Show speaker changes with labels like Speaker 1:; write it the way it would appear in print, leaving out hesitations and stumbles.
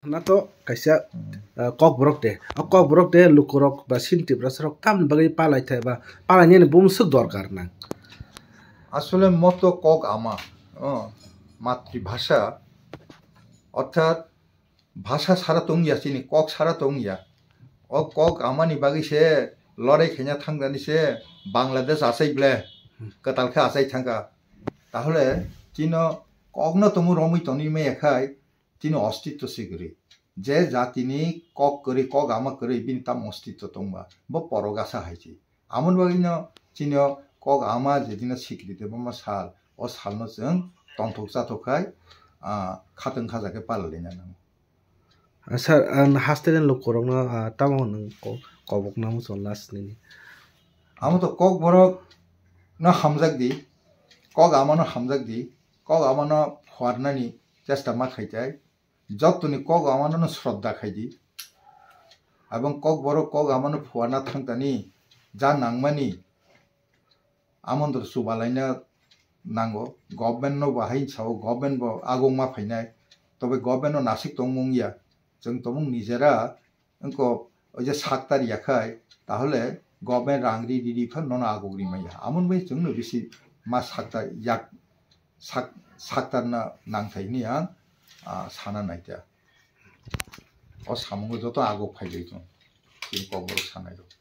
Speaker 1: na to kaisa kok borok de lukurok ba sinti brasrok kam bagai palai thai ba palai ne bumsuk দরকার না
Speaker 2: আসলে মতো cock আমা মাতৃভাষা অর্থাৎ ভাষা সারা তঙ্গিয়া চিনি কক সারা তঙ্গিয়া ও কক আমানি বাগি সে লড়াই খেনা থাঙ্গানি সে বাংলাদেশ আসাইব্লে কাতালখা আসাই থাঙ্গা তাহলে চিন কগ্ন তমু রমি তনি মে এখাই চিন অস্তিত্ব সিগরি যে জাতিনি কক করি কক আমা করি বিন তাম অস্তিত্ব তংবা ব পরগাসা হাইছি আমন বাগিন চিন কক আমা যেদিন স্বীকৃতি বমা সাল ও সালনো जों তংথক জাথকাই খাতং খাজাকে পালালিনা নাম
Speaker 1: sir hastelen lukurok na tamo nang kobok na mo son last ni
Speaker 2: amo to kok borok na hamjak di kok amano hamjak di kok amano hwarnani chesta ma khaitai যতনি কক আমানো শ্রদ্ধা খাইদি এবং কক বড় কক আমানো ফুয়ানা থাংতানি যা নাংমানি আমন্ত্র সুবালাইনা নাঙ্গো government বাহাই Sao government আগংমা ফাইনাই তবে government Nashik তংমুংয়া जों তমুং নিজেরা অঙ্ক ওই যে সাকতার ইয়াখাই তাহলে গভর্নমেন্ট রাংরি দিদিফার নন আগগ্রি মাইয়া আমন বাই जोंनो বেশি মা সাকতার ইয়াক সাকতার না নাংথাইনি आं साना नायता अ सामुंगो जतो आगो फाइलै दं कबर सानाय दं